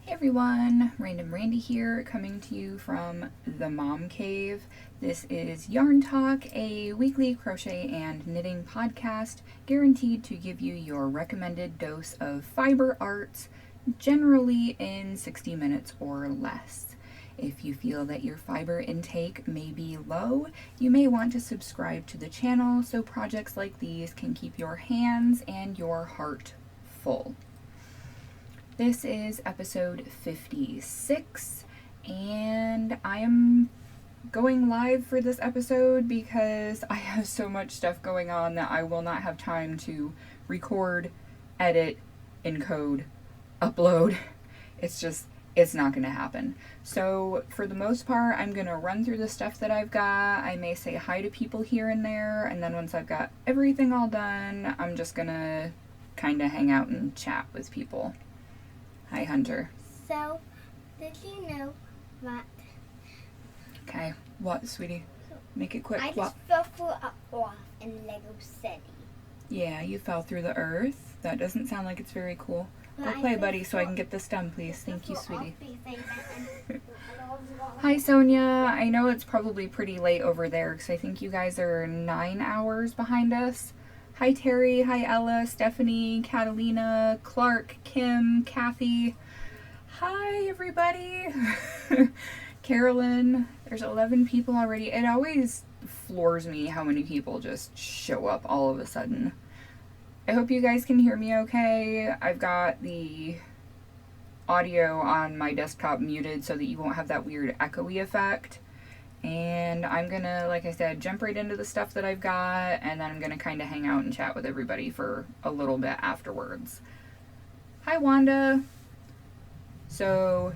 Hey everyone, Random Randy here, coming to you from the Mom Cave. This is Yarn Talk, a weekly crochet and knitting podcast guaranteed to give you your recommended dose of fiber arts, generally in 60 minutes or less. If you feel that your fiber intake may be low, you may want to subscribe to the channel so projects like these can keep your hands and your heart full. This is episode 56, and I am going live for this episode because I have so much stuff going on that I will not have time to record, edit, encode, upload. It's not going to happen. So for the most part, I'm going to run through the stuff that I've got. I may say hi to people here and there, and then once I've got everything all done, I'm just going to kind of hang out and chat with people. Hi, Hunter. So, did you know that? Okay, what, sweetie? Make it quick. I just fell through a off in Lego City. Yeah, you fell through the earth. That doesn't sound like it's very cool. But Go play, buddy, so I can get this done, please. Thank you, sweetie. Hi, Sonia. I know it's probably pretty late over there because I think you guys are 9 hours behind us. Hi, Terry. Hi, Ella, Stephanie, Catalina, Clark, Kim, Kathy. Hi, everybody. Carolyn. There's 11 people already. It always floors me how many people just show up all of a sudden. I hope you guys can hear me okay. I've got the audio on my desktop muted so that you won't have that weird echoey effect. And I'm gonna, like I said, jump right into the stuff that I've got, and then I'm gonna kind of hang out and chat with everybody for a little bit afterwards. Hi, Wanda. So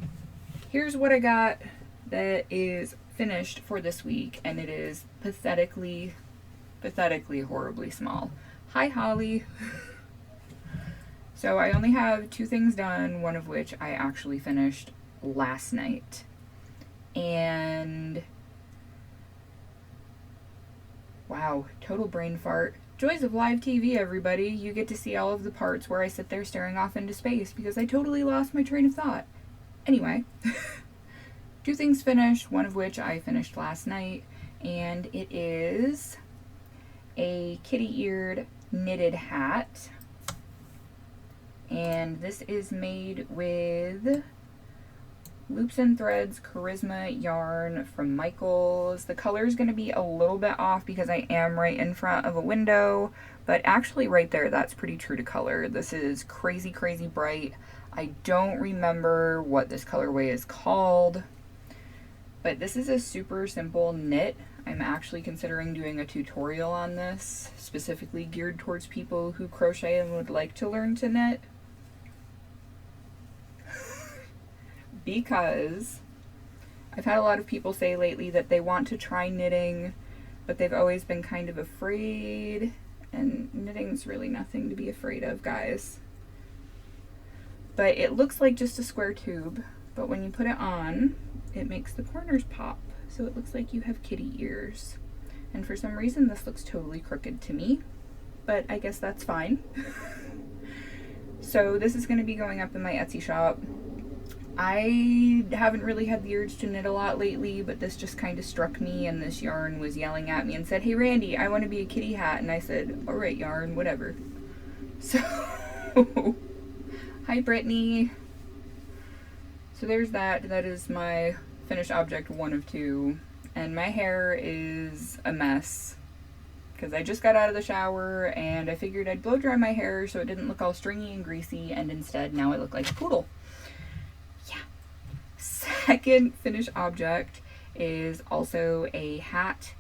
here's what I got that is finished for this week, and it is pathetically horribly small. Hi, Holly. So I only have 2 things done, one of which I actually finished last night. And wow, total brain fart. Joys of live TV, everybody. You get to see all of the parts where I sit there staring off into space because I totally lost my train of thought. Anyway, 2 things finished, one of which I finished last night, and it is a kitty-eared knitted hat. And this is made with Loops and Threads Charisma yarn from Michaels. The color is going to be a little bit off because I am right in front of a window, but actually right there, that's pretty true to color. This is crazy, crazy bright. I don't remember what this colorway is called, but this is a super simple knit. I'm actually considering doing a tutorial on this, specifically geared towards people who crochet and would like to learn to knit. Because I've had a lot of people say lately that they want to try knitting, but they've always been kind of afraid, and knitting's really nothing to be afraid of, guys. But it looks like just a square tube, but when you put it on, it makes the corners pop, so it looks like you have kitty ears. And for some reason this looks totally crooked to me, but I guess that's fine. So this is going to be going up in my Etsy shop. I haven't really had the urge to knit a lot lately, but this just kind of struck me, and this yarn was yelling at me and said, "Hey Randy, I want to be a kitty hat." And I said, "Alright, yarn, whatever." So, hi Brittany. So there's that. That is my finished object 1 of 2. And my hair is a mess because I just got out of the shower and I figured I'd blow dry my hair so it didn't look all stringy and greasy, and instead now I look like a poodle. Second finished object is also a hat.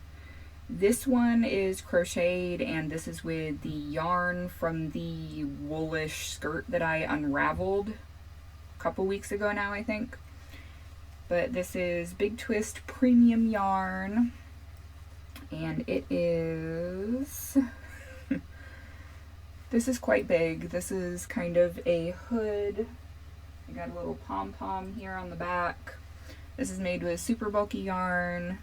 This one is crocheted, and this is with the yarn from the woolish skirt that I unraveled a couple weeks ago now, I think. But this is Big Twist premium yarn, and it is this is quite big. This is kind of a hood. I got a little pom-pom here on the back. This is made with super bulky yarn.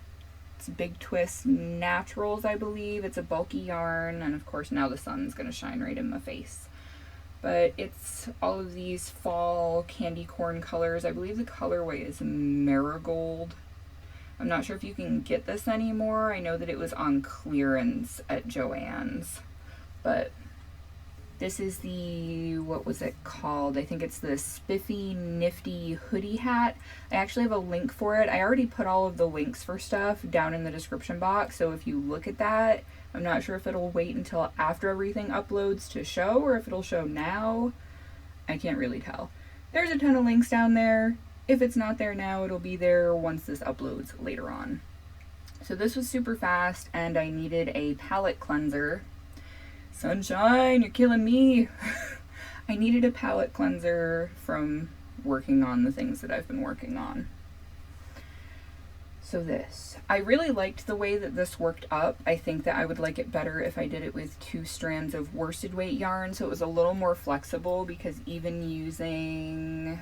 It's Big Twist Naturals, I believe. It's a bulky yarn, and of course now the sun's going to shine right in my face. but it's all of these fall candy corn colors. I believe the colorway is marigold. I'm not sure if you can get this anymore. I know that it was on clearance at Joann's, but this is the, what was it called? I think it's the Spiffy Nifty Hoodie Hat. I actually have a link for it. I already put all of the links for stuff down in the description box, so if you look at that, I'm not sure if it'll wait until after everything uploads to show or if it'll show now. I can't really tell. There's a ton of links down there. If it's not there now, it'll be there once this uploads later on. So this was super fast, and I needed a palette cleanser. Sunshine, you're killing me. I needed a palette cleanser from working on the things that I've been working on. So this, I really liked the way that this worked up. I think that I would like it better if I did it with 2 strands of worsted weight yarn, so it was a little more flexible, because even using,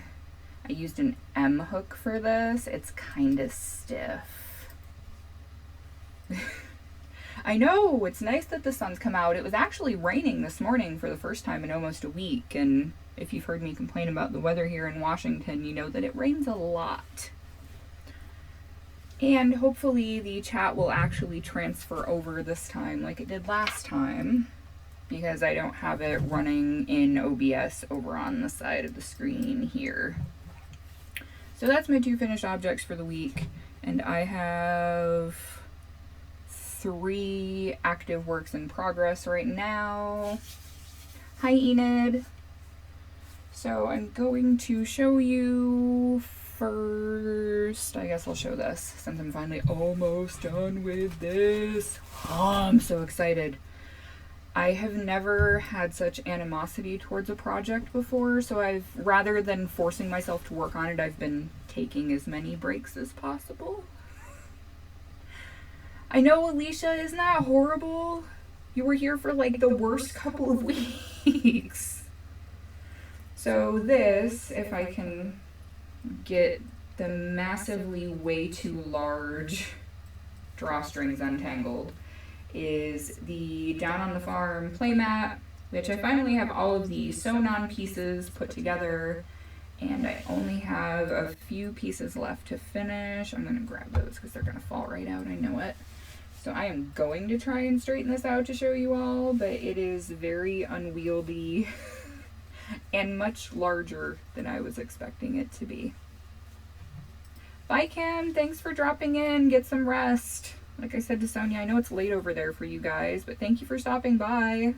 I used an M hook for this, it's kind of stiff. I know, it's nice that the sun's come out. It was actually raining this morning for the first time in almost a week, and if you've heard me complain about the weather here in Washington, you know that it rains a lot. And hopefully the chat will actually transfer over this time like it did last time, because I don't have it running in OBS over on the side of the screen here. So that's my 2 finished objects for the week, and I have 3 active works in progress right now. Hi Enid. So I'm going to show you first, I guess I'll show this since I'm finally almost done with this. Oh, I'm so excited. I have never had such animosity towards a project before, so I've, rather than forcing myself to work on it, I've been taking as many breaks as possible. I know, Alicia, isn't that horrible? You were here for like the worst couple of weeks. So this, if I can get the massively way too large drawstrings untangled, is the Down on the Farm playmat, which I finally have all of the sewn on pieces put together, and I only have a few pieces left to finish. I'm going to grab those because they're going to fall right out, I know it. So I am going to try and straighten this out to show you all, but it is very unwieldy and much larger than I was expecting it to be. Bye Kim, thanks for dropping in. Get some rest. Like I said to Sonia, I know it's late over there for you guys, but thank you for stopping by.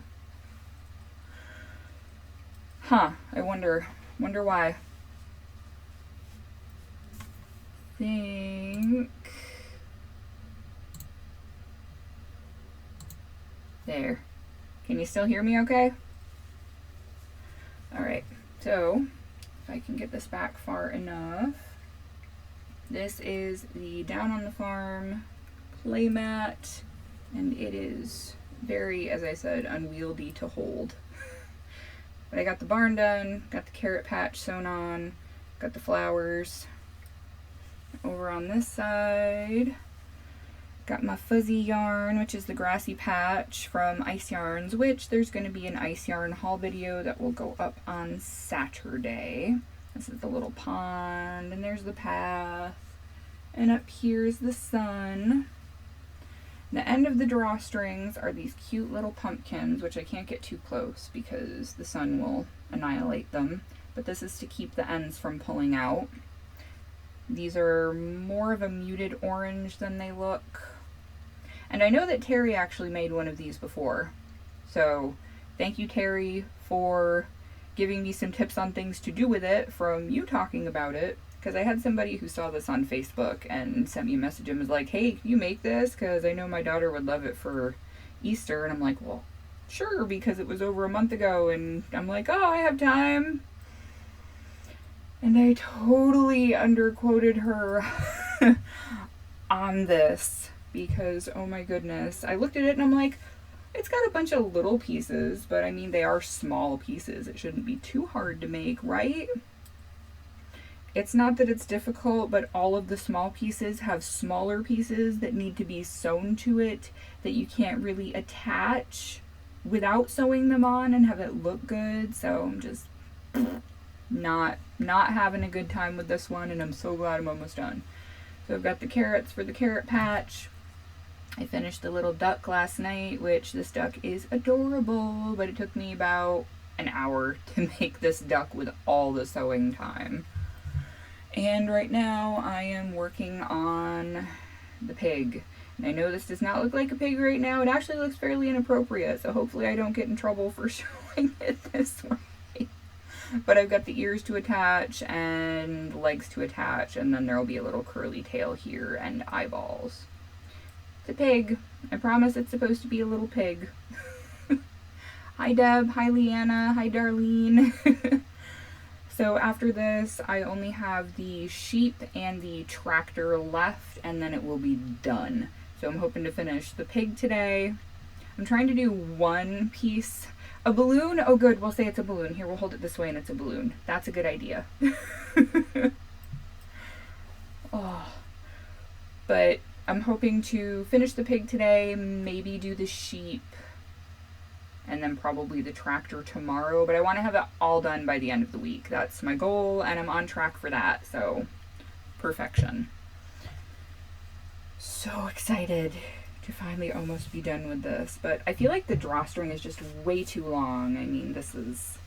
Huh, I wonder why. Think. There. Can you still hear me okay? Alright, so if I can get this back far enough. This is the Down on the Farm playmat, and it is very, as I said, unwieldy to hold. But I got the barn done, got the carrot patch sewn on, got the flowers. Over on this side, got my fuzzy yarn, which is the grassy patch from Ice Yarns, which there's going to be an Ice Yarn haul video that will go up on Saturday. This is the little pond, and there's the path, and up here is the sun. The end of the drawstrings are these cute little pumpkins, which I can't get too close because the sun will annihilate them, but this is to keep the ends from pulling out. These are more of a muted orange than they look. And I know that Terry actually made one of these before, so thank you, Terry, for giving me some tips on things to do with it from you talking about it, because I had somebody who saw this on Facebook and sent me a message and was like, hey, can you make this? Because I know my daughter would love it for Easter. And I'm like, well, sure, because it was over a month ago. And I'm like, oh, I have time. And I totally underquoted her on this because, oh my goodness, I looked at it and I'm like, it's got a bunch of little pieces, but I mean, they are small pieces. It shouldn't be too hard to make, right? It's not that it's difficult, but all of the small pieces have smaller pieces that need to be sewn to it that you can't really attach without sewing them on and have it look good. So I'm just not having a good time with this one, and I'm so glad I'm almost done. So I've got the carrots for the carrot patch. I finished the little duck last night, which this duck is adorable, but it took me about an hour to make this duck with all the sewing time. And right now I am working on the pig. And I know this does not look like a pig right now. It actually looks fairly inappropriate, so hopefully I don't get in trouble for showing it this way. But I've got the ears to attach and legs to attach, and then there'll be a little curly tail here and eyeballs. It's a pig. I promise it's supposed to be a little pig. Hi Deb, hi Leanna, hi Darlene. So after this, I only have the sheep and the tractor left, and then it will be done. So I'm hoping to finish the pig today. I'm trying to do one piece. A balloon? Oh good, we'll say it's a balloon. Here, we'll hold it this way and it's a balloon. That's a good idea. Oh. But I'm hoping to finish the pig today, maybe do the sheep, and then probably the tractor tomorrow. But I want to have it all done by the end of the week. That's my goal, and I'm on track for that, so perfection. So excited to finally almost be done with this. But I feel like the drawstring is just way too long. I mean, this is...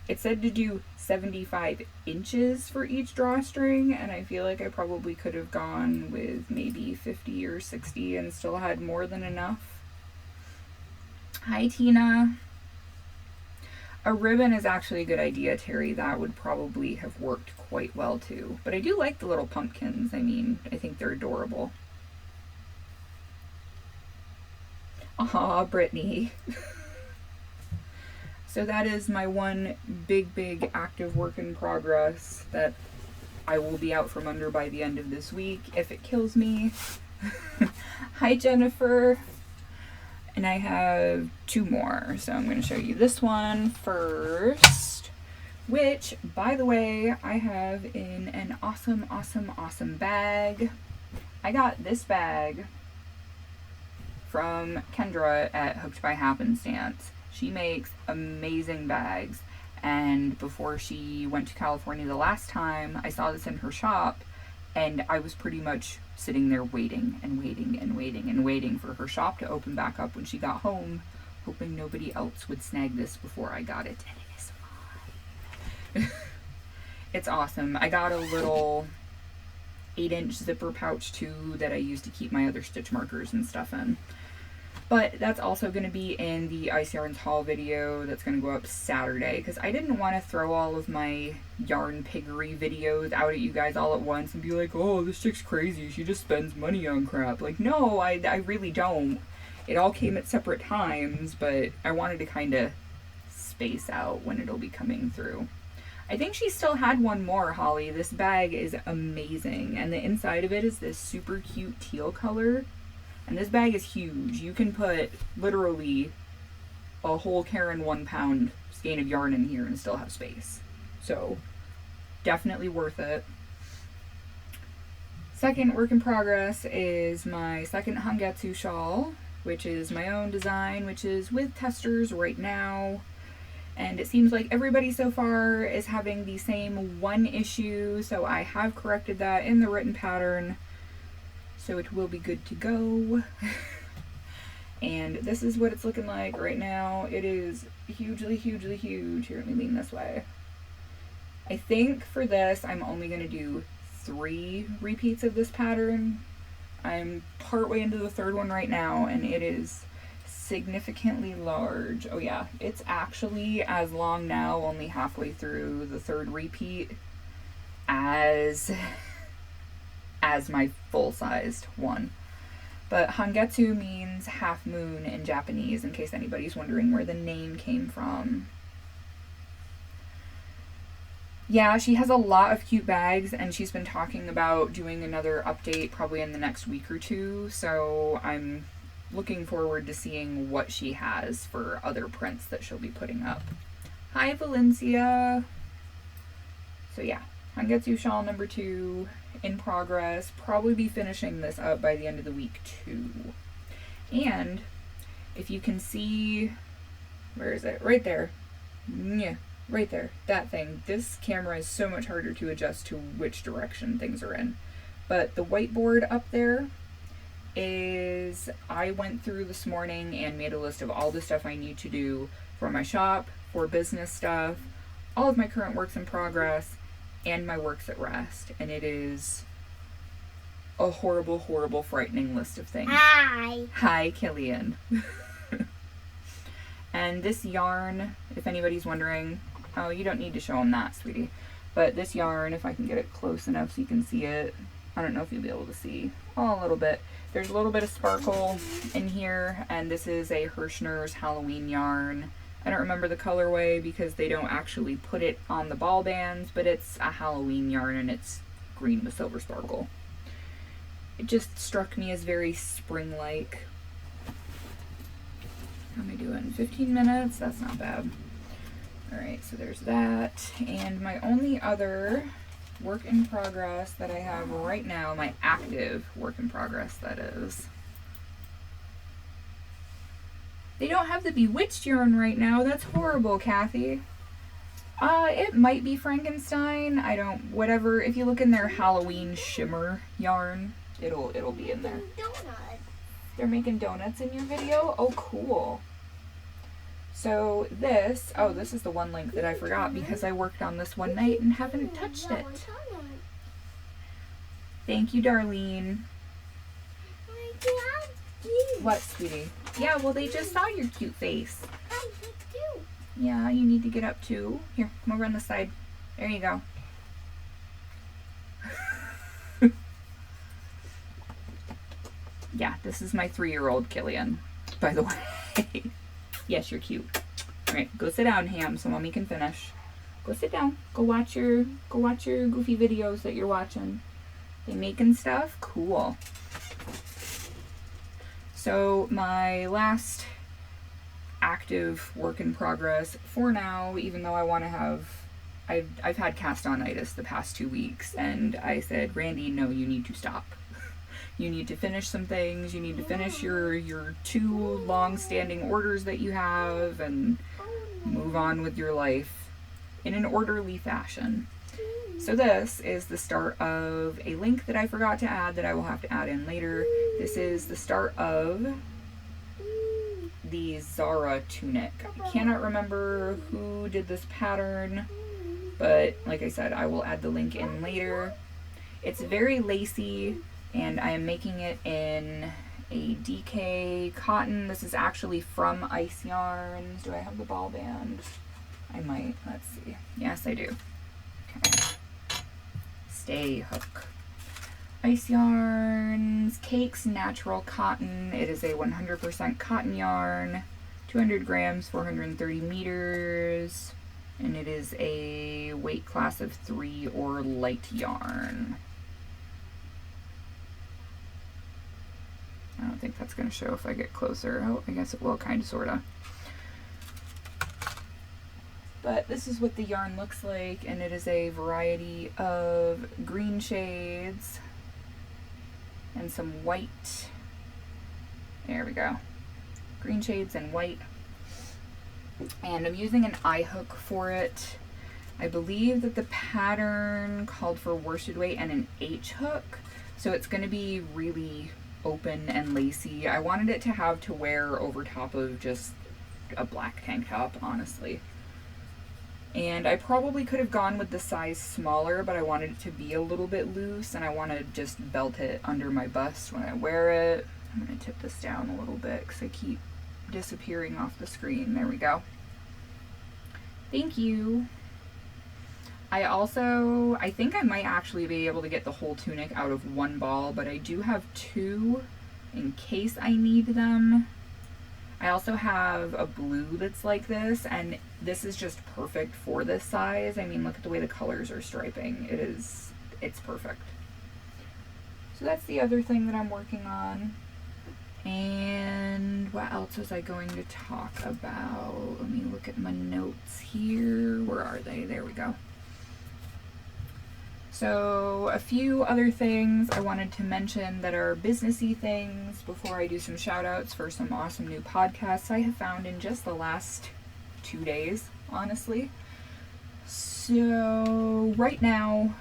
It said to do 75 inches for each drawstring, and I feel like I probably could have gone with maybe 50 or 60 and still had more than enough. Hi, Tina. A ribbon is actually a good idea, Terry. That would probably have worked quite well too. But I do like the little pumpkins. I mean, I think they're adorable. Aw, Brittany. So that is my one big active work in progress that I will be out from under by the end of this week if it kills me. Hi, Jennifer. And I have two more, so I'm going to show you this one first, which, by the way, I have in an awesome bag. I got this bag from Kendra at Hooked by Happenstance. She makes amazing bags, and before she went to California the last time, I saw this in her shop, and I was pretty much sitting there waiting for her shop to open back up when she got home, hoping nobody else would snag this before I got it, and it is mine. It's awesome. I got a little 8-inch zipper pouch too that I use to keep my other stitch markers and stuff in. But that's also going to be in the Ice Yarns haul video that's going to go up Saturday, because I didn't want to throw all of my yarn piggery videos out at you guys all at once and be like, oh, this chick's crazy, she just spends money on crap. Like, no, I really don't. It all came at separate times, but I wanted to kind of space out when it'll be coming through. I think she still had one more, Holly. This bag is amazing, and the inside of it is this super cute teal color. And this bag is huge. You can put literally a whole Karen 1 pound skein of yarn in here and still have space. So definitely worth it. Second work in progress is my second Hangetsu shawl, which is my own design, which is with testers right now. And it seems like everybody so far is having the same one issue, so I have corrected that in the written pattern. So it will be good to go. And this is what it's looking like right now. It is hugely huge. Here, let me lean this way. I think for this, I'm only going to do 3 repeats of this pattern. I'm partway into the third one right now, and it is significantly large. Oh yeah, it's actually as long now, only halfway through the third repeat, as my full-sized one. But Hangetsu means half moon in Japanese, in case anybody's wondering where the name came from. Yeah, she has a lot of cute bags, and she's been talking about doing another update probably in the next week or two, so I'm looking forward to seeing what she has for other prints that she'll be putting up. Hi, Valencia! So yeah, Hangetsu shawl number 2 in progress. Probably be finishing this up by the end of the week too. And If you can see, where is it? Right there. Yeah, right there. That thing. This camera is so much harder to adjust to which direction things are in. But the whiteboard up there is, I went through this morning and made a list of all the stuff I need to do for my shop, for business stuff, all of my current works in progress, and my works at rest. And it is a horrible, horrible, frightening list of things. Hi, Killian. And this yarn, if anybody's wondering, oh, you don't need to show them that, sweetie. But this yarn, if I can get it close enough so you can see it, I don't know if you'll be able to see. Oh, a little bit. There's a little bit of sparkle in here, and this is a Hirschner's Halloween yarn. I don't remember the colorway because they don't actually put it on the ball bands, but it's a Halloween yarn and it's green with silver sparkle. It just struck me as very spring-like. How am I doing? 15 minutes? That's not bad. Alright, so there's that. And my only other work in progress that I have right now, my active work in progress, that is. They don't have the Bewitched yarn right now. That's horrible, Kathy. It might be Frankenstein. I don't, whatever. If you look in their Halloween shimmer yarn, it'll be in there. Donuts. They're making donuts in your video? Oh, cool. So this is the one link that I forgot because I worked on this one night and haven't touched it. Thank you, Darlene. What, sweetie? Yeah, well, they just saw your cute face. Yeah, you need to get up too. Here, come over on the side. There you go. Yeah, this is my 3-year-old Killian, by the way. Yes, you're cute. All right, go sit down, Ham, so Mommy can finish. Go sit down. Go watch your goofy videos that you're watching. They making stuff? Cool. So my last active work in progress for now, even though I want to have, I've had cast-on-itis the past 2 weeks, and I said, Randi, no, you need to stop. You need to finish some things. You need to finish your 2 long-standing orders that you have and move on with your life in an orderly fashion. So this is the start of a link that I forgot to add that I will have to add in later. This is the start of the Zara tunic. I cannot remember who did this pattern, but like I said, I will add the link in later. It's very lacy, and I am making it in a DK cotton. This is actually from Ice Yarns. Do I have the ball band? I might. Let's see. Yes, I do. Okay. Stay hook. Ice Yarns, Cakes Natural Cotton. It is a 100% cotton yarn, 200 grams, 430 meters, and it is a weight class of 3 or light yarn. I don't think that's going to show if I get closer. Oh, I guess it will, kind of, sort of. But this is what the yarn looks like, and it is a variety of green shades and some white. There we go. Green shades and white. And I'm using an eye hook for it. I believe that the pattern called for worsted weight and an H hook, so it's going to be really open and lacy. I wanted it to have to wear over top of just a black tank top, honestly. And I probably could have gone with the size smaller, but I wanted it to be a little bit loose, and I want to just belt it under my bust when I wear it. I'm going to tip this down a little bit because I keep disappearing off the screen. There we go. Thank you. I think I might actually be able to get the whole tunic out of one ball, but I do have 2 in case I need them. I also have a blue that's like this, and this is just perfect for this size. I mean, look at the way the colors are striping. It's perfect. So that's the other thing that I'm working on. And what else was I going to talk about? Let me look at my notes here. Where are they? There we go. So a few other things I wanted to mention that are businessy things before I do some shout outs for some awesome new podcasts I have found in just the last 2 days, honestly. So right now,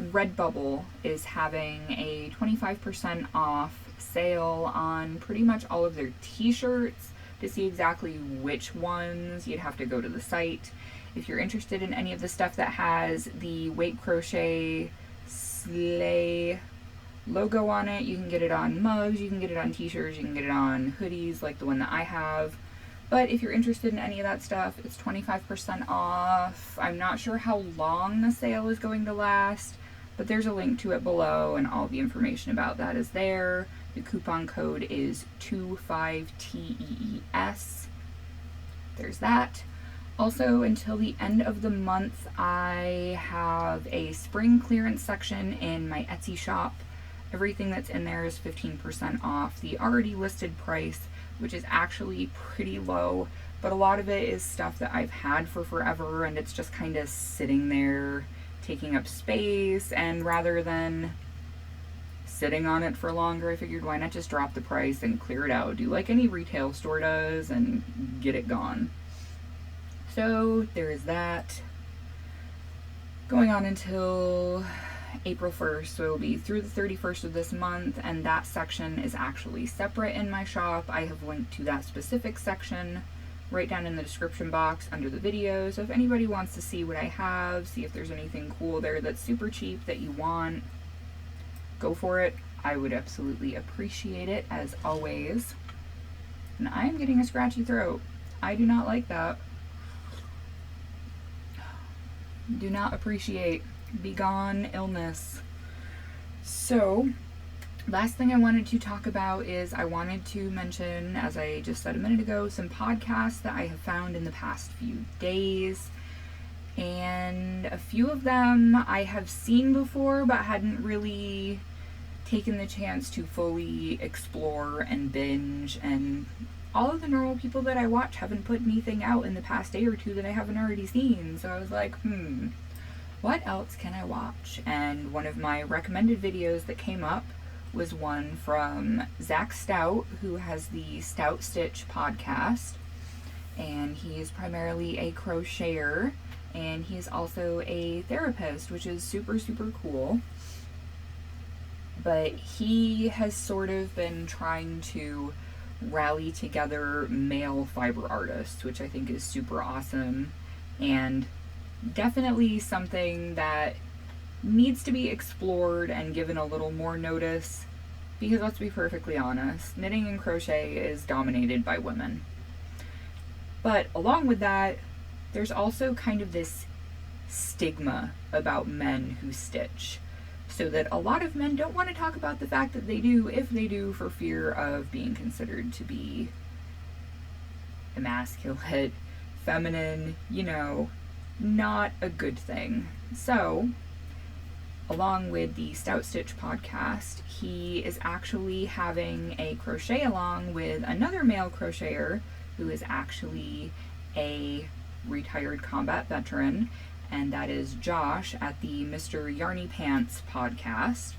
RedBubble is having a 25% off sale on pretty much all of their t-shirts. To see exactly which ones, you'd have to go to the site. If you're interested in any of the stuff that has the Weight Crochet Slay logo on it, you can get it on mugs, you can get it on t-shirts, you can get it on hoodies like the one that I have. But if you're interested in any of that stuff, it's 25% off. I'm not sure how long the sale is going to last, but there's a link to it below and all the information about that is there. The coupon code is 25TEES. There's that. Also, until the end of the month, I have a spring clearance section in my Etsy shop. Everything that's in there is 15% off the already listed price, which is actually pretty low, but a lot of it is stuff that I've had for forever and it's just kind of sitting there taking up space, and rather than sitting on it for longer, I figured why not just drop the price and clear it out, do like any retail store does and get it gone. So there is that going on until April 1st, so it'll be through the 31st of this month, and that section is actually separate in my shop. I have linked to that specific section right down in the description box under the video, so if anybody wants to see what I have, see if there's anything cool there that's super cheap that you want, go for it. I would absolutely appreciate it, as always. And I'm getting a scratchy throat. I do not like that. Do not appreciate. Be gone, illness. So, last thing I wanted to talk about is I wanted to mention, as I just said a minute ago, some podcasts that I have found in the past few days. And a few of them I have seen before but hadn't really taken the chance to fully explore and binge, and all of the normal people that I watch haven't put anything out in the past day or two that I haven't already seen, so I was like, what else can I watch? And one of my recommended videos that came up was one from Zach Stout, who has the Stout Stitch podcast, and he is primarily a crocheter, and he is also a therapist, which is super, super cool. But he has sort of been trying to rally together male fiber artists, which I think is super awesome, and definitely something that needs to be explored and given a little more notice, because let's be perfectly honest, knitting and crochet is dominated by women. But along with that, there's also kind of this stigma about men who stitch, so that a lot of men don't want to talk about the fact that they do, if they do, for fear of being considered to be emasculate, feminine, not a good thing. So, along with the Stout Stitch podcast, he is actually having a crochet along with another male crocheter who is actually a retired combat veteran, and that is Josh at the Mr. Yarny Pants podcast.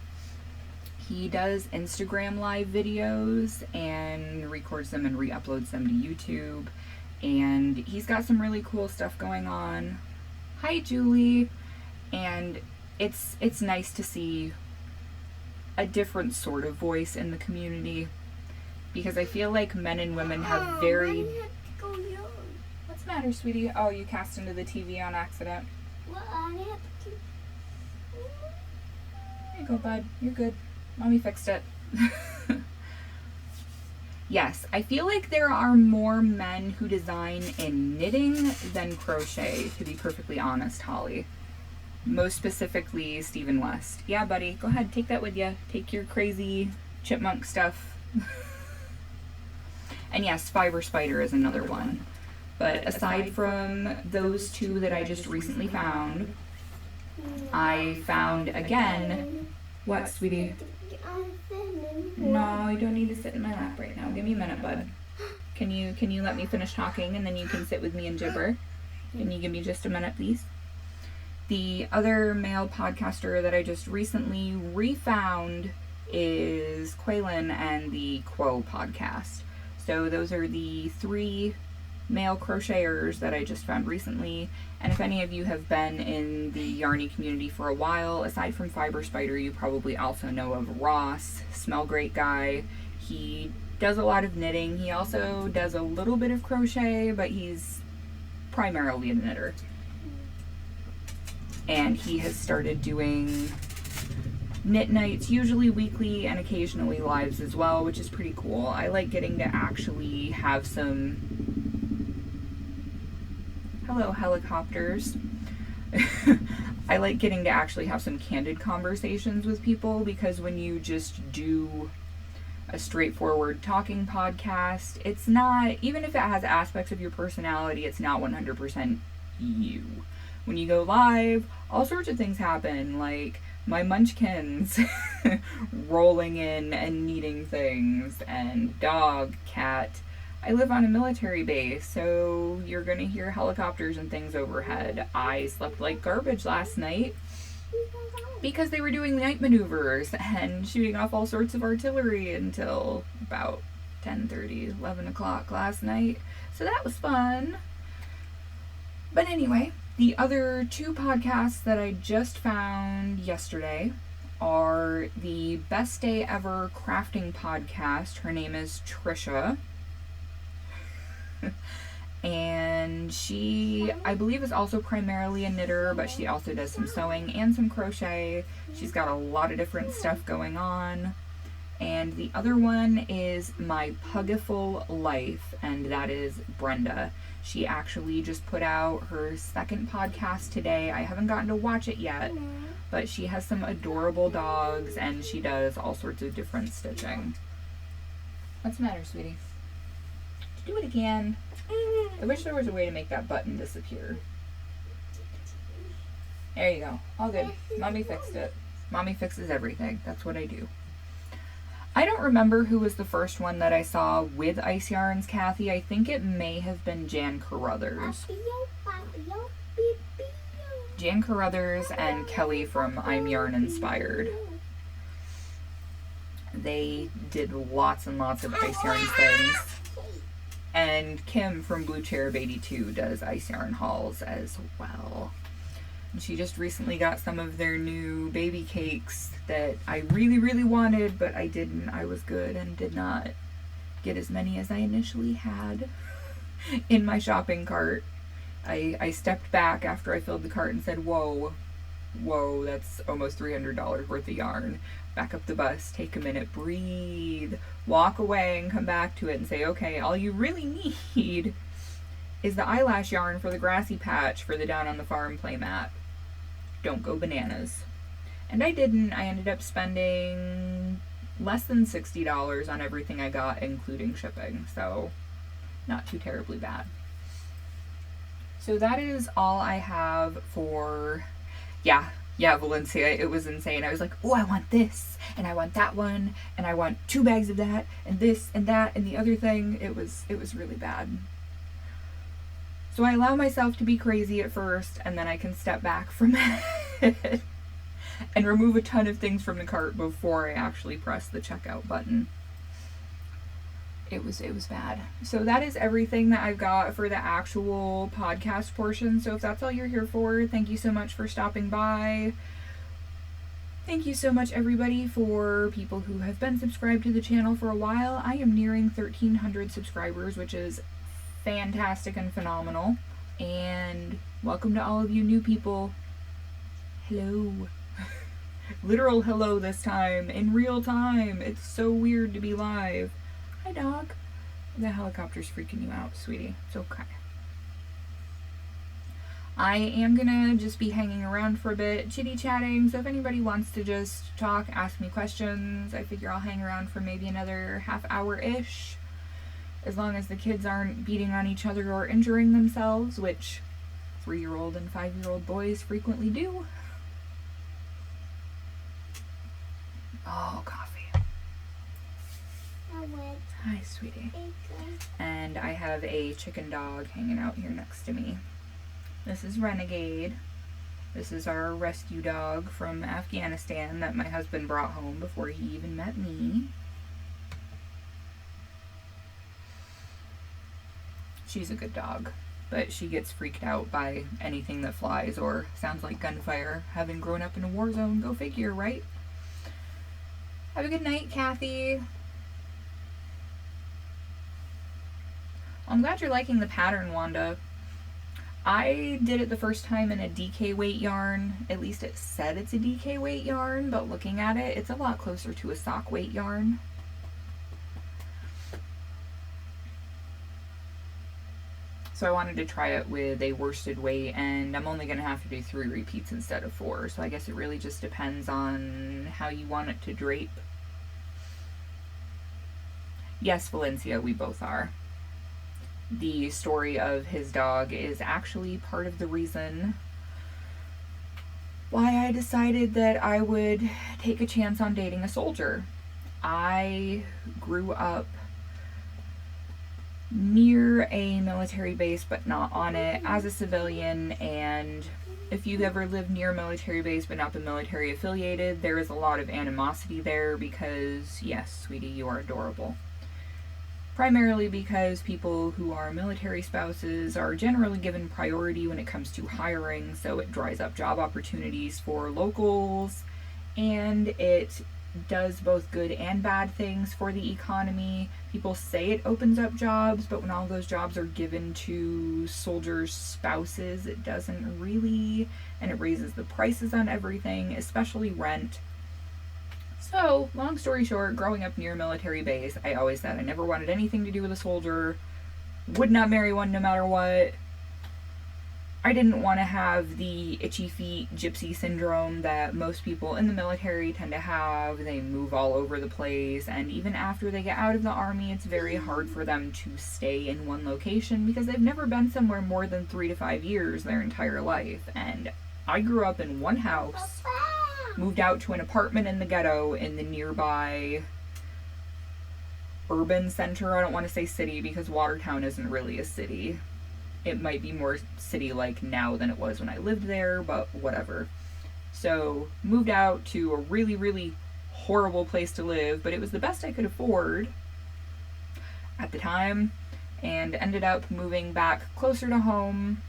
He does Instagram live videos and records them and re-uploads them to YouTube, and he's got some really cool stuff going on. Hi, Julie. And it's nice to see a different sort of voice in the community, because I feel like men and women have very... What's the matter, sweetie? Oh, you cast into the TV on accident. Well, I have to... There you go, bud. You're good. Mommy fixed it. Yes, I feel like there are more men who design in knitting than crochet, to be perfectly honest, Holly. Most specifically, Stephen West. Yeah, buddy, go ahead, take that with you. Take your crazy chipmunk stuff. And yes, Fiber Spider is another one. But aside from those two that I just recently found, I found again... What, sweetie? No, you don't need to sit in my lap right now. Give me a minute, bud. Can you let me finish talking and then you can sit with me and gibber? Can you give me just a minute, please? The other male podcaster that I just recently refound is Quaylen and the Quo podcast. So those are the 3 male crocheters that I just found recently. And if any of you have been in the Yarny community for a while, aside from Fiber Spider, you probably also know of Ross, Smell Great Guy. He does a lot of knitting. He also does a little bit of crochet, but he's primarily a knitter. And he has started doing knit nights, usually weekly and occasionally lives as well, which is pretty cool. I like getting to actually have some... Hello, helicopters. I like getting to actually have some candid conversations with people, because when you just do a straightforward talking podcast, it's not, even if it has aspects of your personality, it's not 100% you. When you go live, all sorts of things happen, like my munchkins rolling in and needing things, and dog, cat. I live on a military base, so you're gonna hear helicopters and things overhead. I slept like garbage last night because they were doing night maneuvers and shooting off all sorts of artillery until about 10:30, 11 o'clock last night. So that was fun. But anyway, the other 2 podcasts that I just found yesterday are the Best Day Ever Crafting podcast. Her name is Trisha. And she, I believe, is also primarily a knitter, but she also does some sewing and some crochet. She's got a lot of different stuff going on. And the other one is My Pugiful Life, and that is Brenda. She actually just put out her 2nd podcast today. I haven't gotten to watch it yet, but she has some adorable dogs, and she does all sorts of different stitching. What's the matter, sweetie? Do it again. I wish there was a way to make that button disappear. There you go. All good. Mommy fixed it. Mommy fixes everything. That's what I do. I don't remember who was the first one that I saw with Ice Yarns, Kathy. I think it may have been Jan Carruthers. Jan Carruthers and Kelly from I'm Yarn Inspired. They did lots and lots of Ice Yarns things. And Kim from Blue Cherub 82 does Ice Yarn hauls as well. And she just recently got some of their new baby cakes that I really, really wanted, but I didn't. I was good and did not get as many as I initially had in my shopping cart. I stepped back after I filled the cart and said, whoa, that's almost $300 worth of yarn. Back up the bus, take a minute, breathe, walk away and come back to it and say, okay, all you really need is the eyelash yarn for the grassy patch for the Down on the Farm playmat. Don't go bananas. And I didn't. I ended up spending less than $60 on everything I got, including shipping, so not too terribly bad. So that is all I have for, yeah, Valencia. It was insane. I was like, oh, I want this, and I want that one, and I want 2 bags of that, and this, and that, and the other thing. It was really bad. So I allow myself to be crazy at first, and then I can step back from it and remove a ton of things from the cart before I actually press the checkout button. It was bad. So that is everything that I've got for the actual podcast portion. So if that's all you're here for, thank you so much for stopping by. Thank you so much, everybody, for people who have been subscribed to the channel for a while. I am nearing 1,300 subscribers, which is fantastic and phenomenal. And welcome to all of you new people. Hello. Literal hello this time, in real time. It's so weird to be live. Hi, dog. The helicopter's freaking you out, sweetie. It's okay. I am gonna just be hanging around for a bit, chitty-chatting, so if anybody wants to just talk, ask me questions, I figure I'll hang around for maybe another half hour-ish, as long as the kids aren't beating on each other or injuring themselves, which 3-year-old and 5-year-old boys frequently do. Oh, coffee. Hi, sweetie. And I have a chicken dog hanging out here next to me. This is Renegade. This is our rescue dog from Afghanistan that my husband brought home before he even met me. She's a good dog, but she gets freaked out by anything that flies or sounds like gunfire. Having grown up in a war zone, go figure, right? Have a good night, Kathy. I'm glad you're liking the pattern, Wanda. I did it the first time in a DK weight yarn. At least it said it's a DK weight yarn, but looking at it, it's a lot closer to a sock weight yarn. So I wanted to try it with a worsted weight, and I'm only going to have to do 3 repeats instead of 4. So I guess it really just depends on how you want it to drape. Yes, Valencia, we both are. The story of his dog is actually part of the reason why I decided that I would take a chance on dating a soldier. I grew up near a military base, but not on it, as a civilian, and if you've ever lived near a military base but not been military affiliated, there is a lot of animosity there because, yes, sweetie, you are adorable. Primarily because people who are military spouses are generally given priority when it comes to hiring, so it dries up job opportunities for locals, and it does both good and bad things for the economy. People say it opens up jobs, but when all those jobs are given to soldiers' spouses, it doesn't really, and it raises the prices on everything, especially rent. So, long story short, growing up near a military base, I always said I never wanted anything to do with a soldier, would not marry one no matter what. I didn't want to have the itchy feet gypsy syndrome that most people in the military tend to have. They move all over the place, and even after they get out of the army, it's very hard for them to stay in one location because they've never been somewhere more than 3 to 5 years their entire life. And I grew up in one house, moved out to an apartment in the ghetto in the nearby urban center. I don't want to say city because Watertown isn't really a city. It might be more city-like now than it was when I lived there, but whatever. So, moved out to a really, really horrible place to live, but it was the best I could afford at the time, and ended up moving back closer to home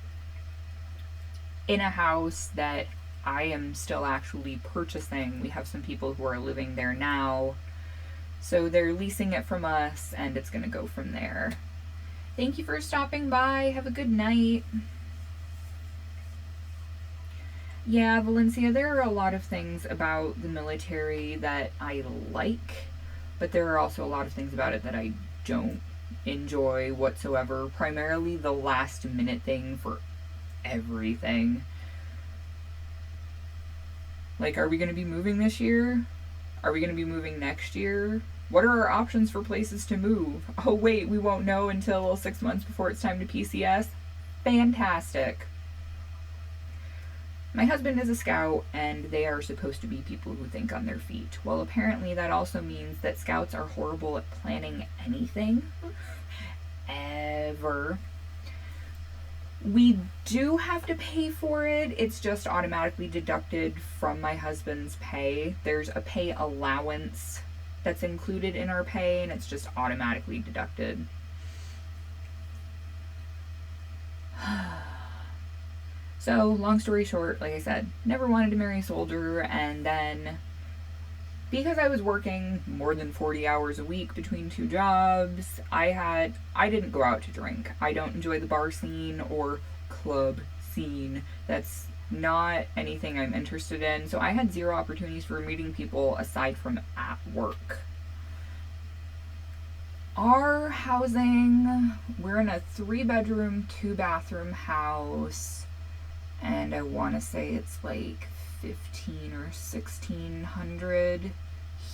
in a house that I am still actually purchasing. We have some people who are living there now, so they're leasing it from us, and it's going to go from there. Thank you for stopping by. Have a good night. Yeah, Valencia, there are a lot of things about the military that I like, but there are also a lot of things about it that I don't enjoy whatsoever. Primarily the last minute thing for everything. Like, are we going to be moving this year? Are we going to be moving next year? What are our options for places to move? Oh wait, we won't know until 6 months before it's time to PCS? Fantastic. My husband is a scout, and they are supposed to be people who think on their feet. Well, apparently that also means that scouts are horrible at planning anything. Ever. We do have to pay for it. It's just automatically deducted from my husband's pay. There's a pay allowance that's included in our pay, and it's just automatically deducted. So, long story short, like I said, never wanted to marry a soldier, and then because I was working more than 40 hours a week between 2 jobs, I didn't go out to drink. I don't enjoy the bar scene or club scene. That's not anything I'm interested in. So I had 0 opportunities for meeting people aside from at work. Our housing, we're in a 3-bedroom, 2-bathroom house, and I want to say it's like 15 or 1600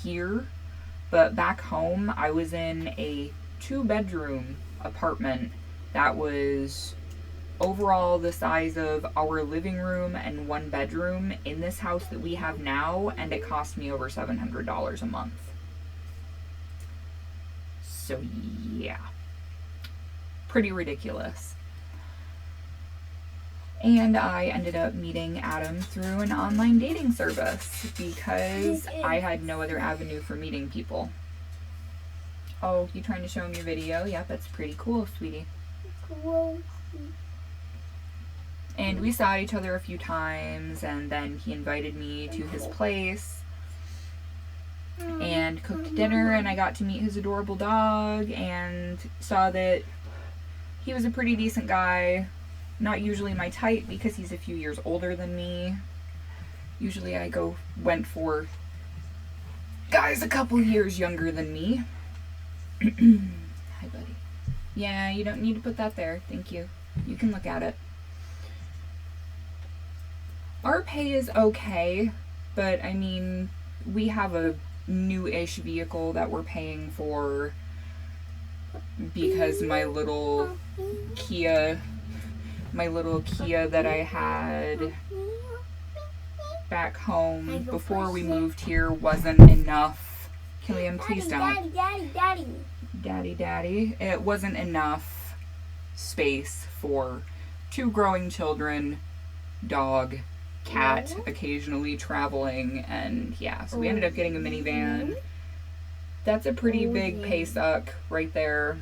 here. But back home, I was in a 2-bedroom apartment that was overall the size of our living room and 1 bedroom in this house that we have now, and it cost me over $700 a month. So yeah, pretty ridiculous. And I ended up meeting Adam through an online dating service because I had no other avenue for meeting people. Oh, you trying to show him your video? Yep, that's pretty cool, sweetie. Cool. And we saw each other a few times, and then he invited me to his place and cooked dinner, and I got to meet his adorable dog and saw that he was a pretty decent guy. Not usually my type because he's a few years older than me. Usually I went for guys a couple years younger than me. Hi, buddy. Yeah, you don't need to put that there. Thank you. You can look at it. Our pay is okay, but I mean, we have a new-ish vehicle that we're paying for because my little Kia that I had back home before we moved here wasn't enough. Killian, please don't. Daddy. It wasn't enough space for 2 growing children, dog, cat, occasionally traveling, and yeah, so we ended up getting a minivan. That's a pretty big pay suck right there.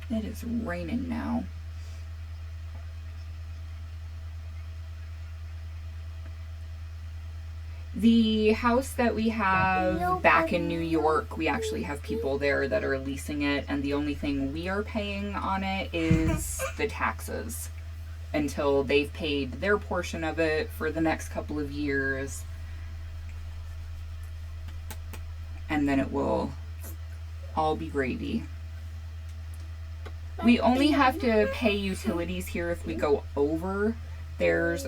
It is raining now. The house that we have back in New York, we actually have people there that are leasing it, and the only thing we are paying on it is the taxes until they've paid their portion of it for the next couple of years. And then it will all be gravy. We only have to pay utilities here if we go over. There's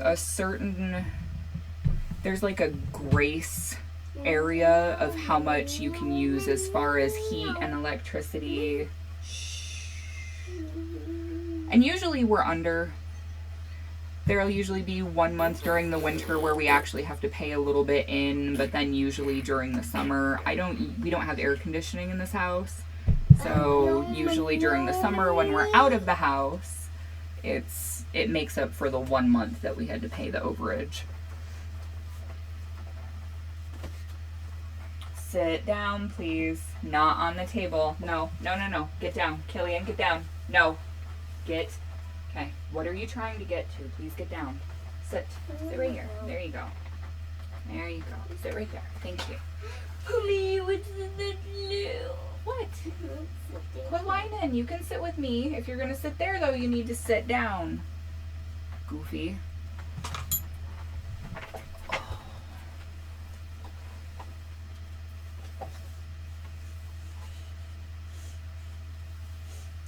like a grace area of how much you can use as far as heat and electricity. And usually we're under. There'll usually be 1 month during the winter where we actually have to pay a little bit in, but then usually during the summer, we don't have air conditioning in this house. So usually during the summer when we're out of the house, it makes up for the 1 month that we had to pay the overage. Sit down, please. Not on the table. No. Get down. Killian, get down. No. Get. Okay. What are you trying to get to? Please get down. Sit. Sit right here. There you go. There you go. Sit right there. Thank you. Please, what's the blue? What? Quit whining. You can sit with me. If you're going to sit there, though, you need to sit down. Goofy.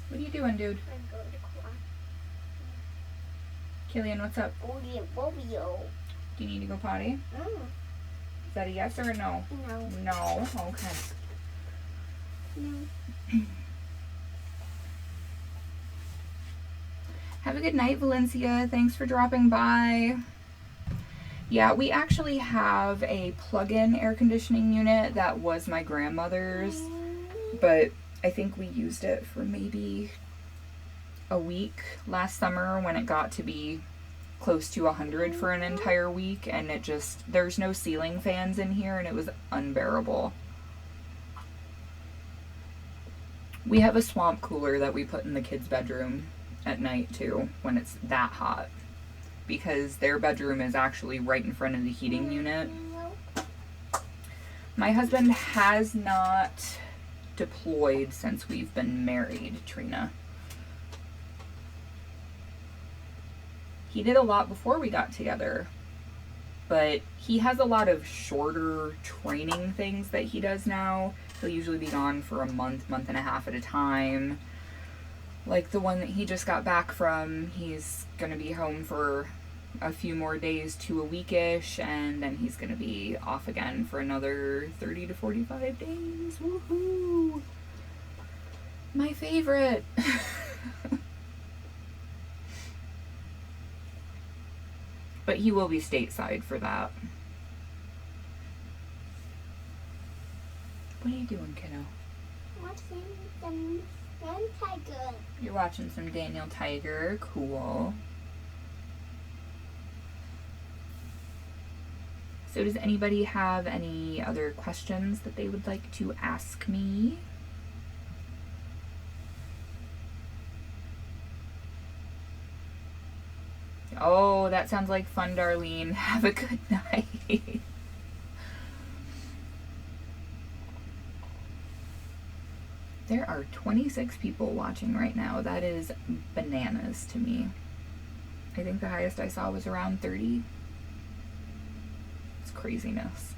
What are you doing, dude? Killian, what's up? Do you need to go potty? Is that a yes or a no? No. No? Okay. No. Have a good night, Valencia. Thanks for dropping by. Yeah, we actually have a plug-in air conditioning unit that was my grandmother's, but I think we used it for maybe a week last summer when it got to be close to 100 for an entire week, and there's no ceiling fans in here, and it was unbearable. We have a swamp cooler that we put in the kids' bedroom at night too when it's that hot, because their bedroom is actually right in front of the heating unit. My husband has not deployed since we've been married, Trina. He did a lot before we got together, but he has a lot of shorter training things that he does now. He'll usually be gone for a month and a half at a time. Like the one that he just got back from, he's gonna be home for a few more days to a weekish, and then he's gonna be off again for another 30 to 45 days. Woohoo! My favorite. But he will be stateside for that. What are you doing, kiddo? Watching some Tiger. You're watching some Daniel Tiger. Cool. So does anybody have any other questions that they would like to ask me? Oh, that sounds like fun, Darlene. Have a good night. There are 26 people watching right now. That is bananas to me. I think the highest I saw was around 30. It's craziness.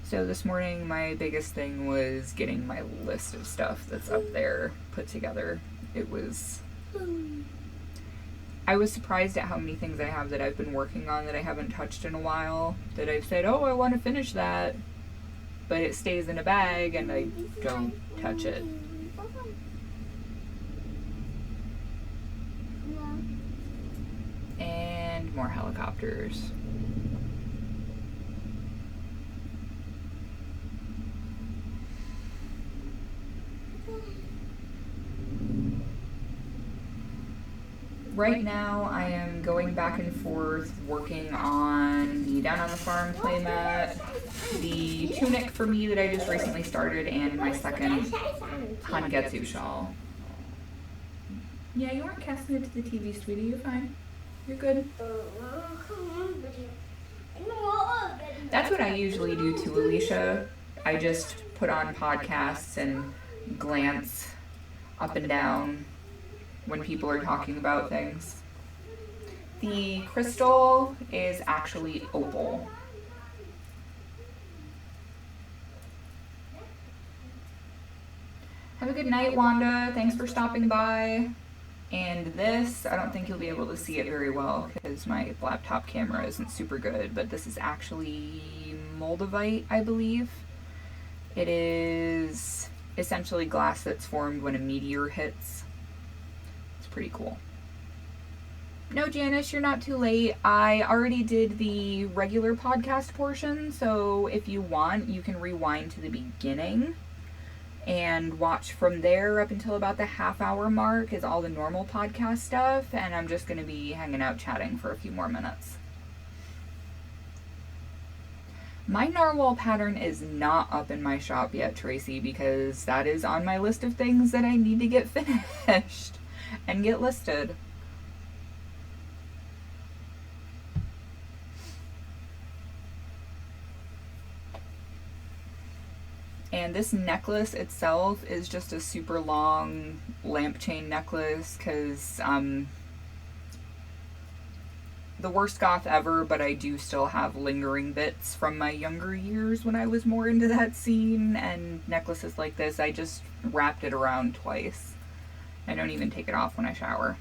So this morning, my biggest thing was getting my list of stuff that's up there put together. I was surprised at how many things I have that I've been working on that I haven't touched in a while, that I've said, oh, I want to finish that, but it stays in a bag and I don't touch it. And more helicopters. Right now I am going back and forth working on the Down on the Farm playmat, the tunic for me that I just recently started, and my second Hangetsu shawl. Yeah, you weren't casting it to the TV, sweetie. You're fine. You're good. That's what I usually do to Alicia. I just put on podcasts and glance up and down when people are talking about things. The crystal is actually opal. Have a good night, Wanda. Thanks for stopping by. And this, I don't think you'll be able to see it very well because my laptop camera isn't super good, but this is actually moldavite, I believe. It is essentially glass that's formed when a meteor hits. Pretty cool. No, Janice, you're not too late. I already did the regular podcast portion, so if you want, you can rewind to the beginning and watch from there up until about the half-hour mark is all the normal podcast stuff, and I'm just going to be hanging out chatting for a few more minutes. My narwhal pattern is not up in my shop yet, Tracy, because that is on my list of things that I need to get finished and get listed. And this necklace itself is just a super long lamp chain necklace because the worst goth ever, but I do still have lingering bits from my younger years when I was more into that scene, and necklaces like this, I just wrapped it around twice. I don't even take it off when I shower.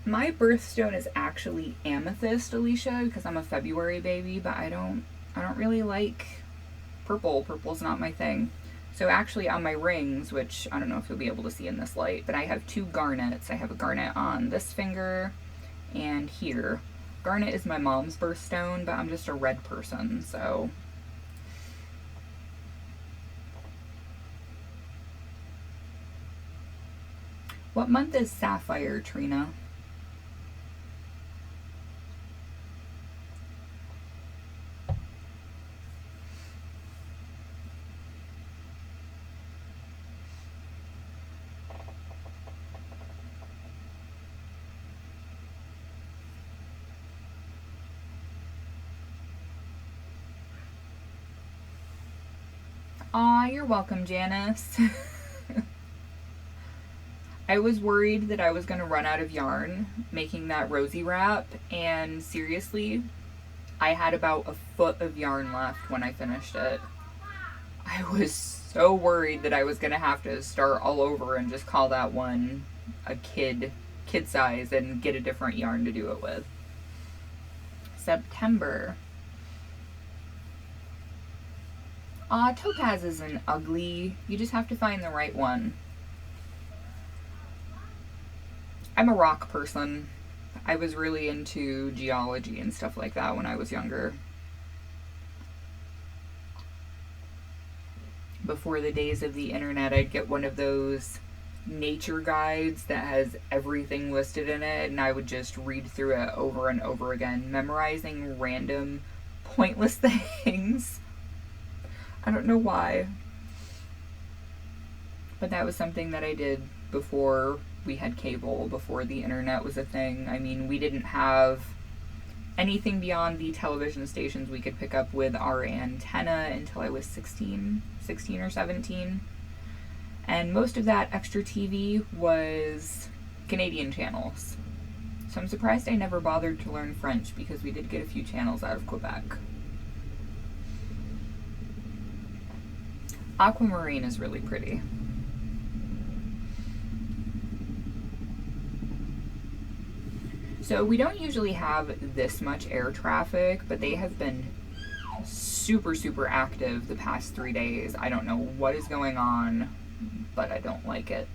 My birthstone is actually amethyst, Alicia, because I'm a February baby, but I don't really like purple. Purple's not my thing. So actually on my rings, which I don't know if you'll be able to see in this light, but I have two garnets. I have a garnet on this finger and here. Garnet is my mom's birthstone, but I'm just a red person, so. What month is Sapphire, Trina? Aw, you're welcome, Janice. I was worried that I was going to run out of yarn making that rosy wrap, and seriously, I had about a foot of yarn left when I finished it. I was so worried that I was going to have to start all over and just call that one a kid size and get a different yarn to do it with. September. Topaz isn't ugly. You just have to find the right one. I'm a rock person. I was really into geology and stuff like that when I was younger. Before the days of the internet, I'd get one of those nature guides that has everything listed in it, and I would just read through it over and over again, memorizing random pointless things. I don't know why, but that was something that I did before we had cable, before the internet was a thing. I mean, we didn't have anything beyond the television stations we could pick up with our antenna until I was 16 or 17. And most of that extra TV was Canadian channels. So I'm surprised I never bothered to learn French, because we did get a few channels out of Quebec. Aquamarine is really pretty. So we don't usually have this much air traffic, but they have been super, super active the past 3 days. I don't know what is going on, but I don't like it.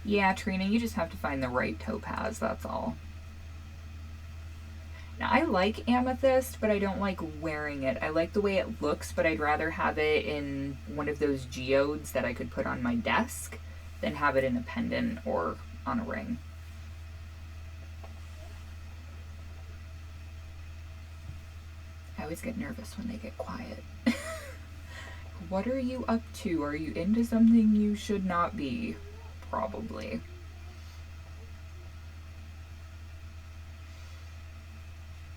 Yeah, Trina, you just have to find the right topaz, that's all. Now, I like amethyst, but I don't like wearing it. I like the way it looks, but I'd rather have it in one of those geodes that I could put on my desk than have it in a pendant or on a ring. I always get nervous when they get quiet. What are you up to? Are you into something you should not be? Probably.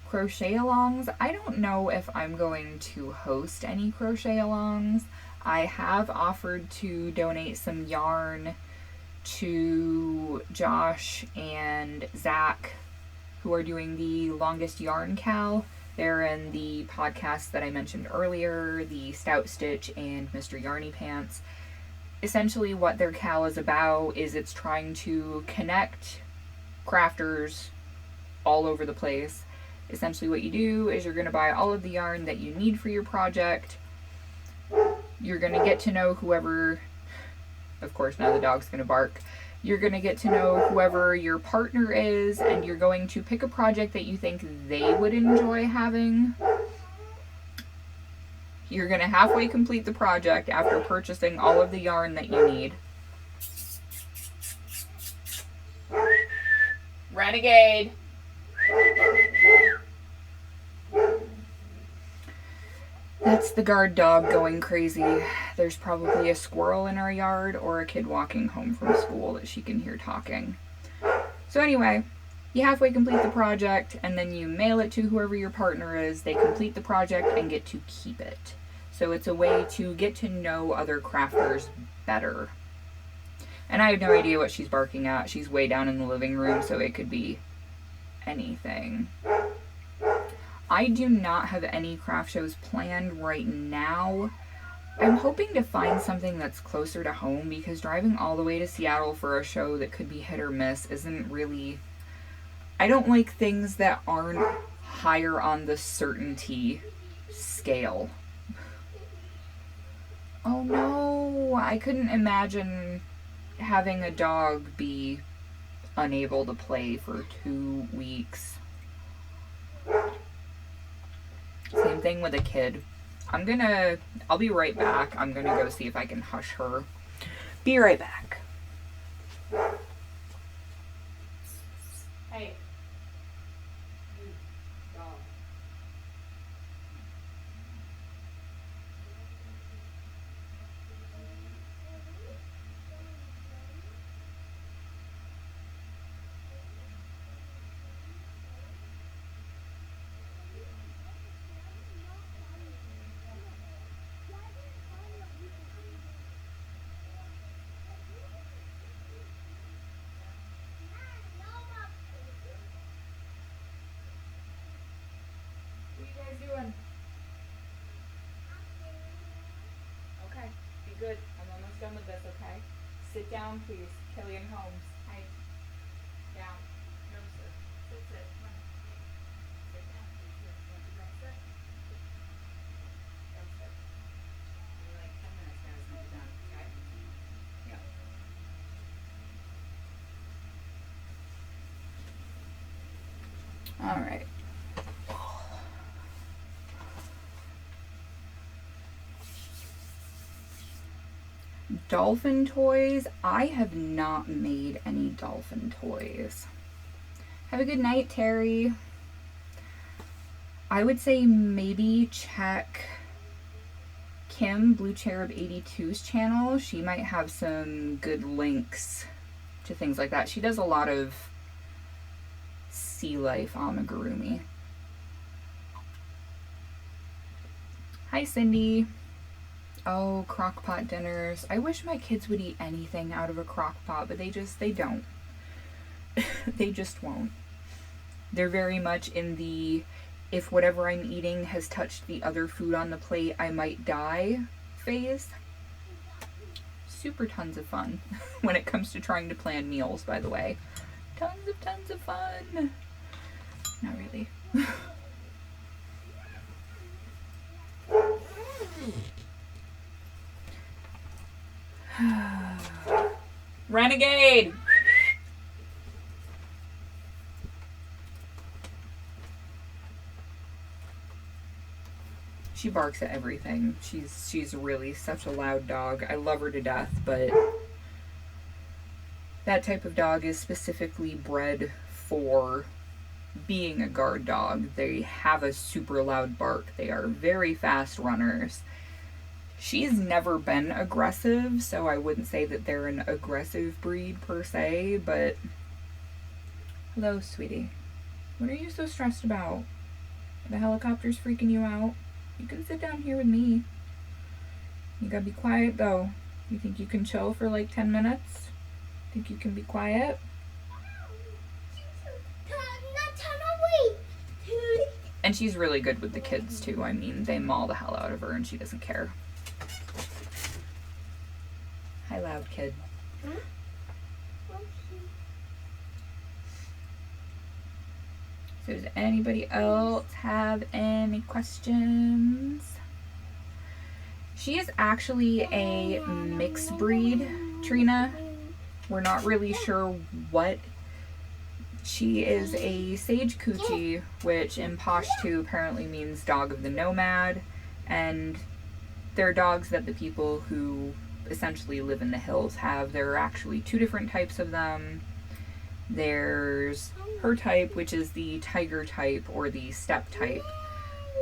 Crochet alongs. I don't know if I'm going to host any crochet alongs. I have offered to donate some yarn to Josh and Zach, who are doing the longest yarn cal. They're in the podcast that I mentioned earlier, the Stout Stitch and Mr. Yarny Pants. Essentially what their cal is about is it's trying to connect crafters all over the place. Essentially what you do is you're going to buy all of the yarn that you need for your project. You're going to get to know whoever, of course now the dog's going to bark. You're going to get to know whoever your partner is, and you're going to pick a project that you think they would enjoy having. You're going to halfway complete the project after purchasing all of the yarn that you need. Renegade! That's the guard dog going crazy. There's probably a squirrel in our yard or a kid walking home from school that she can hear talking. So anyway, you halfway complete the project, and then you mail it to whoever your partner is. They complete the project and get to keep it. So it's a way to get to know other crafters better. And I have no idea what she's barking at. She's way down in the living room, so it could be anything. I do not have any craft shows planned right now. I'm hoping to find something that's closer to home, because driving all the way to Seattle for a show that could be hit or miss isn't really... I don't like things that aren't higher on the certainty scale. Oh no, I couldn't imagine having a dog be unable to play for 2 weeks. Same thing with a kid. I'll be right back. I'm gonna go see if I can hush her. Be right back. Hey. You dog. Doing? Okay, be good. I'm almost done with this, okay? Sit down, please. Killian Holmes. Hi. Down. No, sir. Sit. Come on. Sit down, please. Here. Want to go sit? Go sit. You're like 10 minutes, guys, when you're done, okay? All right. Dolphin toys. I have not made any dolphin toys. Have a good night, Terry. I would say maybe check Kim, Blue Cherub 82's channel. She might have some good links to things like that. She does a lot of sea life amigurumi. Hi, Cindy. Oh, crock pot dinners. I wish my kids would eat anything out of a crock pot, but they don't. They just won't. They're very much in the, if whatever I'm eating has touched the other food on the plate, I might die phase. Super tons of fun when it comes to trying to plan meals, by the way. Tons of fun. Not really. Renegade! She barks at everything. She's really such a loud dog. I love her to death, but that type of dog is specifically bred for being a guard dog. They have a super loud bark. They are very fast runners. She's never been aggressive, so I wouldn't say that they're an aggressive breed per se, but hello, sweetie. What are you so stressed about? The helicopter's freaking you out? You can sit down here with me. You gotta be quiet though. You think you can chill for like 10 minutes? Think you can be quiet? And she's really good with the kids too. I mean, they maul the hell out of her and she doesn't care. Hi, loud kid. So does anybody else have any questions? She is actually a mixed breed, Trina. We're not really sure what. She is a Sage Coochie, which in Pashto apparently means dog of the nomad. And they're dogs that the people who essentially live in the hills have. There are actually two different types of them. There's her type, which is the tiger type or the steppe type,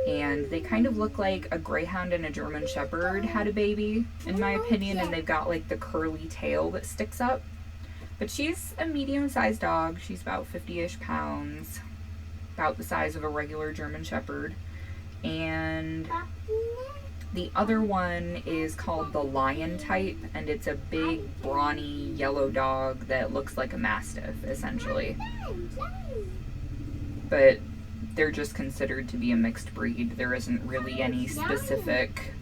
and they kind of look like a greyhound and a German shepherd had a baby, in my opinion, and they've got like the curly tail that sticks up. But she's a medium-sized dog. She's about 50-ish pounds, about the size of a regular German shepherd. And the other one is called the lion type, and it's a big, brawny, yellow dog that looks like a mastiff, essentially. But they're just considered to be a mixed breed. There isn't really any specific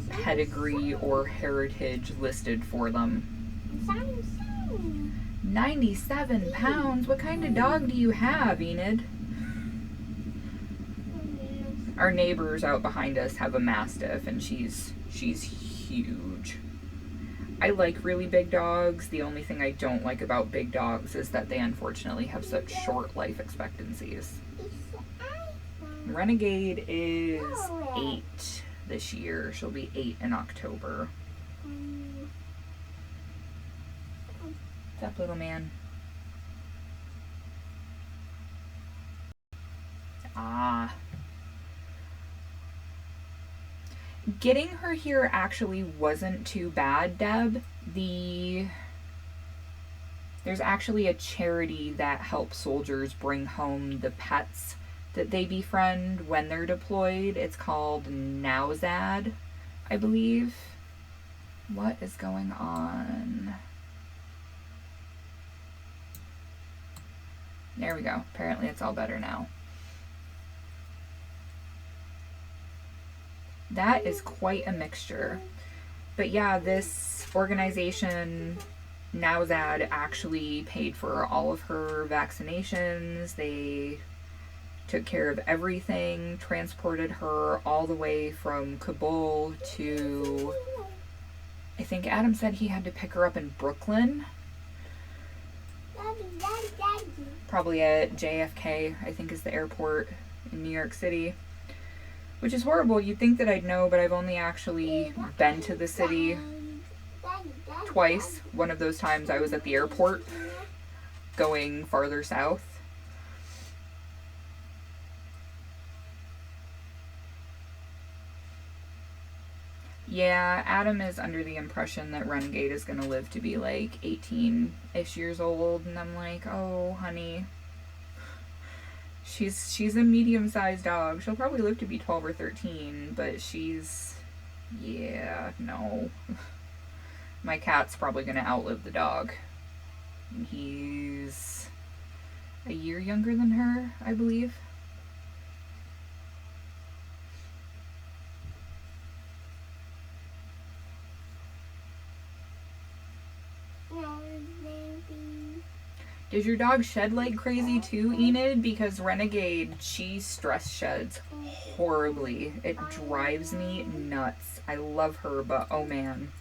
pedigree or heritage listed for them. 97 pounds? What kind of dog do you have, Enid? Our neighbors out behind us have a mastiff, and she's huge. I like really big dogs. The only thing I don't like about big dogs is that they unfortunately have such short life expectancies. Renegade is 8 this year. She'll be 8 in October. What's up, little man? Ah. Getting her here actually wasn't too bad, Deb. There's actually a charity that helps soldiers bring home the pets that they befriend when they're deployed. It's called NowZad, I believe. What is going on? There we go. Apparently it's all better now. That is quite a mixture. But yeah, this organization, NowZad, actually paid for all of her vaccinations. They took care of everything, transported her all the way from Kabul to, I think Adam said he had to pick her up in Brooklyn. probably at JFK, I think is the airport in New York City. Which is horrible. You'd think that I'd know, but I've only actually been to the city twice. One of those times I was at the airport going farther south. Yeah, Adam is under the impression that Renegade is going to live to be like 18-ish years old, and I'm like, oh, honey. She's a medium-sized dog. She'll probably live to be 12 or 13, but yeah, no. My cat's probably going to outlive the dog. And he's a year younger than her, I believe. Does your dog shed like crazy too, Enid? Because Renegade, she stress sheds horribly. It drives me nuts. I love her, but oh man.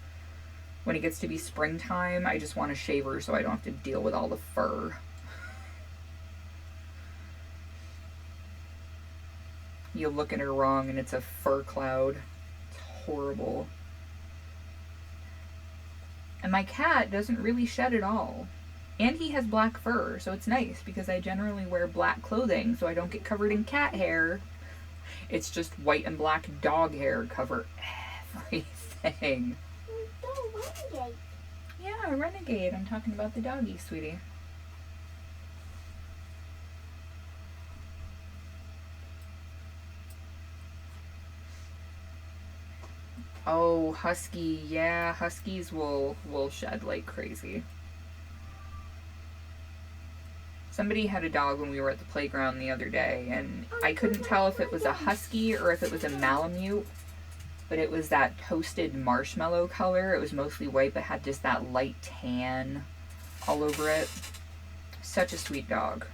When it gets to be springtime, I just want to shave her so I don't have to deal with all the fur. You look at her wrong and it's a fur cloud. It's horrible. And my cat doesn't really shed at all. And he has black fur, so it's nice because I generally wear black clothing so I don't get covered in cat hair. It's just white and black dog hair cover everything. Renegade. Yeah, Renegade. I'm talking about the doggy, sweetie. Oh, husky. Yeah, huskies will shed like crazy. Somebody had a dog when we were at the playground the other day, and I couldn't tell if it was a husky or if it was a Malamute, but it was that toasted marshmallow color. It was mostly white, but had just that light tan all over it. Such a sweet dog.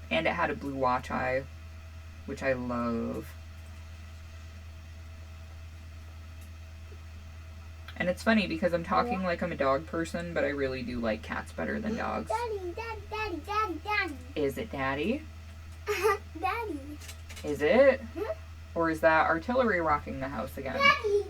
And it had a blue watch eye, which I love. And it's funny because I'm talking like I'm a dog person, but I really do like cats better than dogs. Daddy. Is it Daddy? Daddy. Is it? Or is that artillery rocking the house again? Daddy.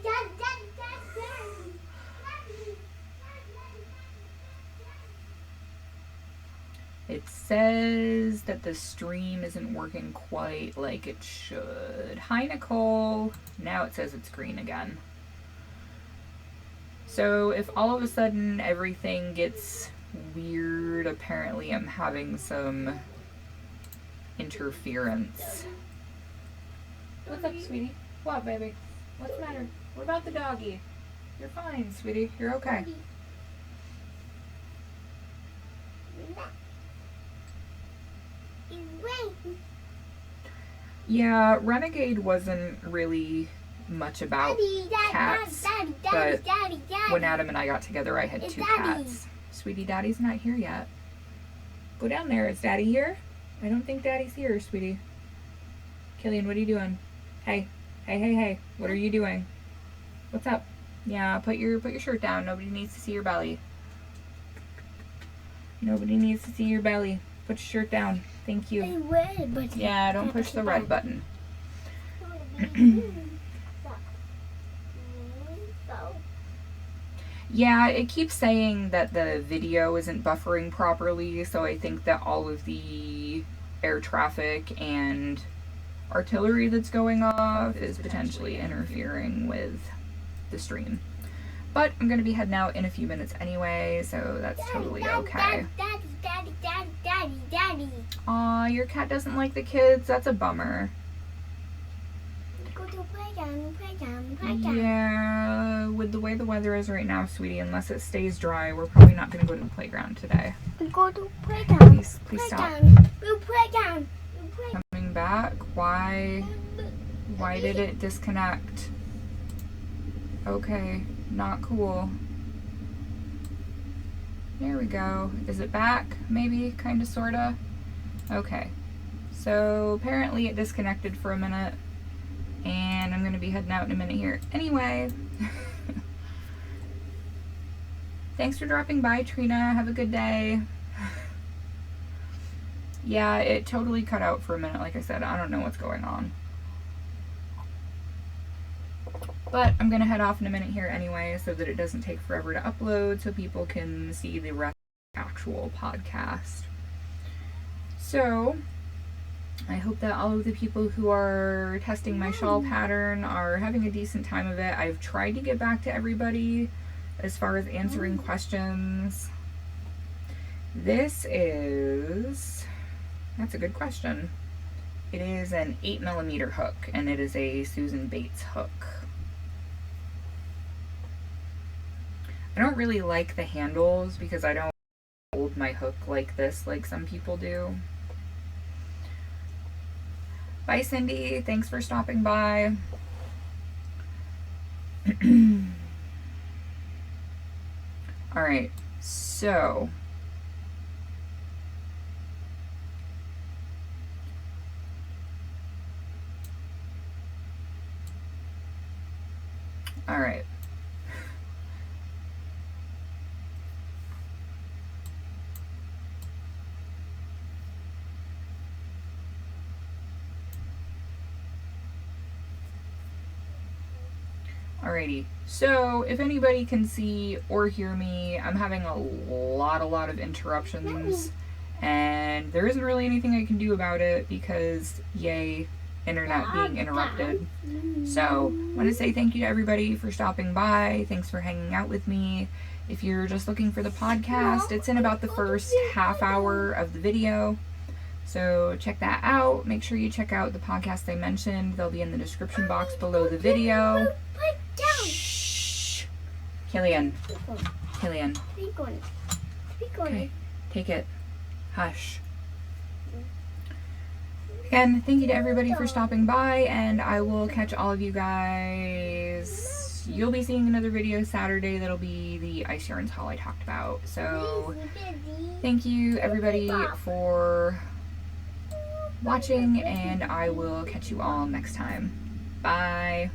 It says that the stream isn't working quite like it should. Hi, Nicole. Now it says it's green again. So if all of a sudden everything gets weird, apparently I'm having some interference. What's up, sweetie? What, baby? What's the matter? What about the doggy? You're fine, sweetie. You're okay. Yeah, Renegade wasn't really much about cats, but when Adam and I got together, I had two cats. Sweetie, Daddy's not here yet. Go down there. Is Daddy here? I don't think Daddy's here, sweetie. Killian, what are you doing? Hey. Hey. What are you doing? What's up? Yeah, put your shirt down. Nobody needs to see your belly. Nobody needs to see your belly. Put your shirt down. Thank you. Yeah, don't push the red button. Yeah, it keeps saying that the video isn't buffering properly, so I think that all of the air traffic and artillery that's going off is potentially interfering with the stream. But I'm going to be heading out in a few minutes anyway, so that's totally okay. Daddy. Aw, your cat doesn't like the kids. That's a bummer. Go to playground. Yeah, with the way the weather is right now, sweetie, unless it stays dry, we're probably not going to go to the playground today. Go to playground. Please stop. Playground. Coming back? Why did it disconnect? Okay, not cool. There we go. Is it back? Maybe, kinda, sorta. Okay. So apparently it disconnected for a minute, and I'm gonna be heading out in a minute here. Anyway, thanks for dropping by, Trina. Have a good day. Yeah, it totally cut out for a minute. Like I said, I don't know what's going on. But I'm going to head off in a minute here anyway so that it doesn't take forever to upload so people can see the rest of the actual podcast. So, I hope that all of the people who are testing my shawl pattern are having a decent time of it. I've tried to get back to everybody as far as answering questions. This is, that's a good question. It is an 8mm hook, and it is a Susan Bates hook. I don't really like the handles because I don't hold my hook like this like some people do. Bye, Cindy. Thanks for stopping by. All right, so all right. Alrighty, so if anybody can see or hear me, I'm having a lot of interruptions, and there isn't really anything I can do about it because, yay, internet being interrupted. So, I want to say thank you to everybody for stopping by. Thanks for hanging out with me. If you're just looking for the podcast, it's in about the first half hour of the video. So check that out. Make sure you check out the podcasts I mentioned. They'll be in the description box below the video. Shh. Killian. Killian. Okay. Take it. Hush. Again, thank you to everybody for stopping by, and I will catch all of you guys. You'll be seeing another video Saturday that'll be the ice yarns haul I talked about. So thank you everybody for watching, and I will catch you all next time. Bye.